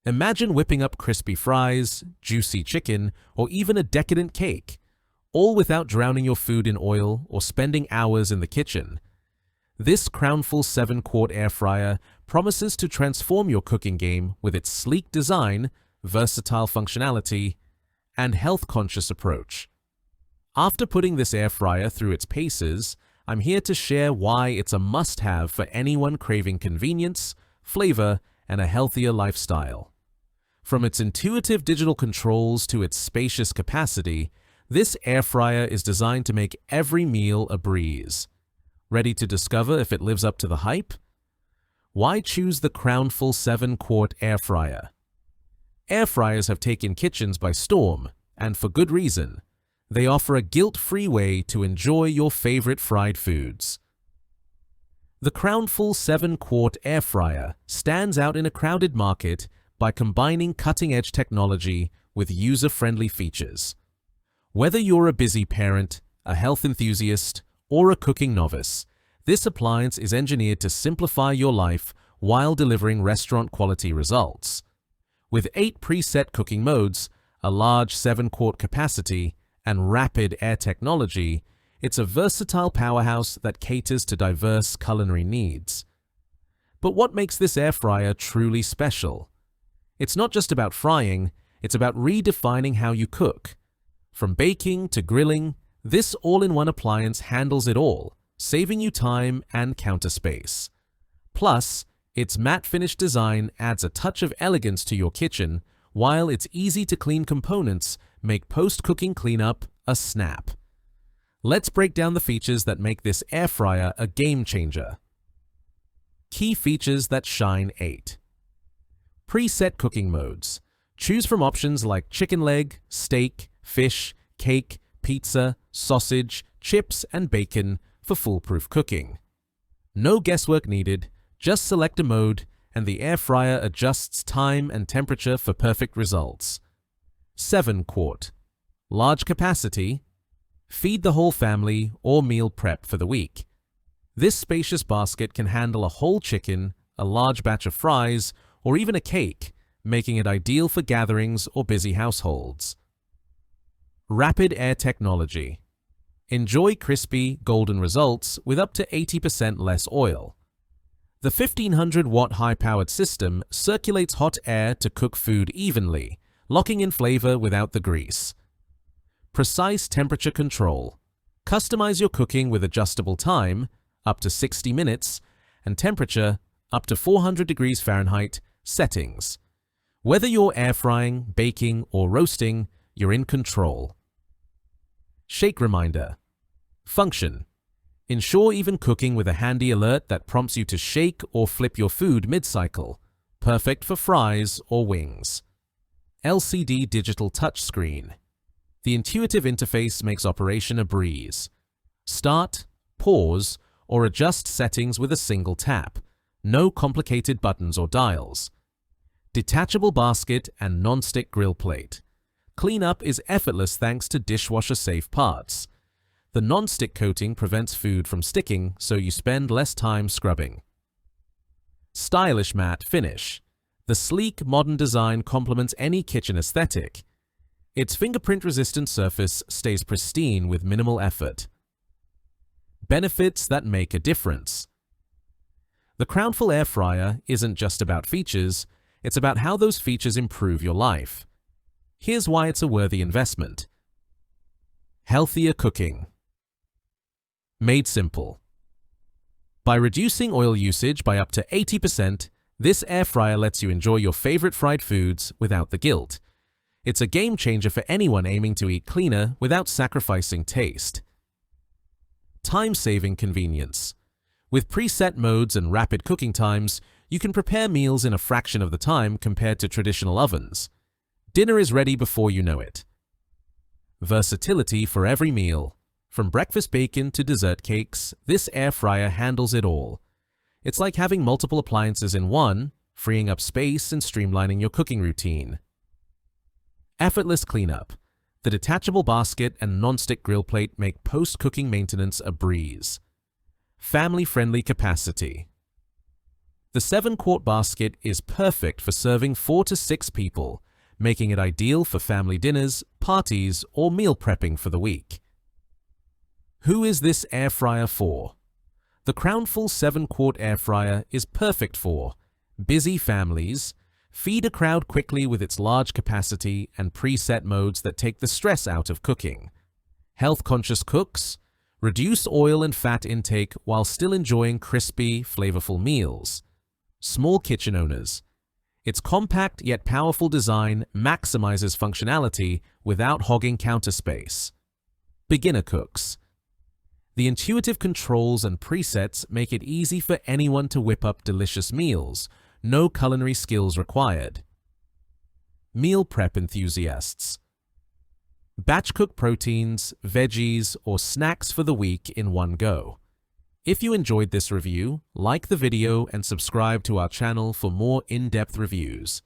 Imagine whipping up crispy fries, juicy chicken, or even a decadent cake, all without drowning your food in oil or spending hours in the kitchen. This Crownful 7-quart air fryer promises to transform your cooking game with its sleek design, versatile functionality, and health-conscious approach. After putting this air fryer through its paces, I'm here to share why it's a must-have for anyone craving convenience, flavor, and a healthier lifestyle. From its intuitive digital controls to its spacious capacity, this air fryer is designed to make every meal a breeze. Ready to discover if it lives up to the hype? Why choose the Crownful 7-quart air fryer? Air fryers have taken kitchens by storm, and for good reason. They offer a guilt-free way to enjoy your favorite fried foods. The Crownful 7-quart air fryer stands out in a crowded market by combining cutting-edge technology with user-friendly features. Whether you're a busy parent, a health enthusiast, or a cooking novice, this appliance is engineered to simplify your life while delivering restaurant-quality results. With 8 preset cooking modes, a large 7-quart capacity, and rapid air technology, it's a versatile powerhouse that caters to diverse culinary needs. But what makes this air fryer truly special? It's not just about frying, it's about redefining how you cook. From baking to grilling, this all-in-one appliance handles it all, saving you time and counter space. Plus, its matte-finish design adds a touch of elegance to your kitchen, while its easy-to-clean components make post-cooking cleanup a snap. Let's break down the features that make this air fryer a game-changer. Key features that shine 8. Preset cooking modes. Choose from options like chicken leg, steak, fish, cake, pizza, sausage, chips, and bacon for foolproof cooking. No guesswork needed, just select a mode, and the air fryer adjusts time and temperature for perfect results. 7-quart. Large capacity. Feed the whole family or meal prep for the week. This spacious basket can handle a whole chicken, a large batch of fries, or even a cake, making it ideal for gatherings or busy households. Rapid air technology. Enjoy crispy, golden results with up to 80% less oil. The 1500-watt high-powered system circulates hot air to cook food evenly, locking in flavor without the grease. Precise temperature control. Customize your cooking with adjustable time, up to 60 minutes, and temperature, up to 400 degrees Fahrenheit, settings. Whether you're air frying, baking, or roasting, you're in control. Shake reminder. Function. Ensure even cooking with a handy alert that prompts you to shake or flip your food mid-cycle, perfect for fries or wings. LCD digital touchscreen. The intuitive interface makes operation a breeze. Start, pause, or adjust settings with a single tap. No complicated buttons or dials. Detachable basket and nonstick grill plate. Cleanup is effortless thanks to dishwasher-safe parts. The nonstick coating prevents food from sticking, so you spend less time scrubbing. Stylish matte finish. The sleek, modern design complements any kitchen aesthetic. Its fingerprint-resistant surface stays pristine with minimal effort. Benefits that make a difference. The Crownful air fryer isn't just about features, it's about how those features improve your life. Here's why it's a worthy investment. Healthier cooking. Made simple. By reducing oil usage by up to 80%, this air fryer lets you enjoy your favorite fried foods without the guilt. It's a game changer for anyone aiming to eat cleaner without sacrificing taste. Time-saving convenience. With preset modes and rapid cooking times, you can prepare meals in a fraction of the time compared to traditional ovens. Dinner is ready before you know it. Versatility for every meal. From breakfast bacon to dessert cakes, this air fryer handles it all. It's like having multiple appliances in one, freeing up space and streamlining your cooking routine. Effortless cleanup. The detachable basket and nonstick grill plate make post-cooking maintenance a breeze. Family-friendly capacity. The 7-quart basket is perfect for serving 4 to 6 people, making it ideal for family dinners, parties, or meal prepping for the week. Who is this air fryer for? The Crownful 7-quart air fryer is perfect for busy families. Feed a crowd quickly with its large capacity and preset modes that take the stress out of cooking. Health-conscious cooks. Reduce oil and fat intake while still enjoying crispy, flavorful meals. Small kitchen owners. Its compact yet powerful design maximizes functionality without hogging counter space. Beginner cooks. The intuitive controls and presets make it easy for anyone to whip up delicious meals, no culinary skills required. Meal prep enthusiasts. Batch cook proteins, veggies, or snacks for the week in one go. If you enjoyed this review, like the video and subscribe to our channel for more in-depth reviews.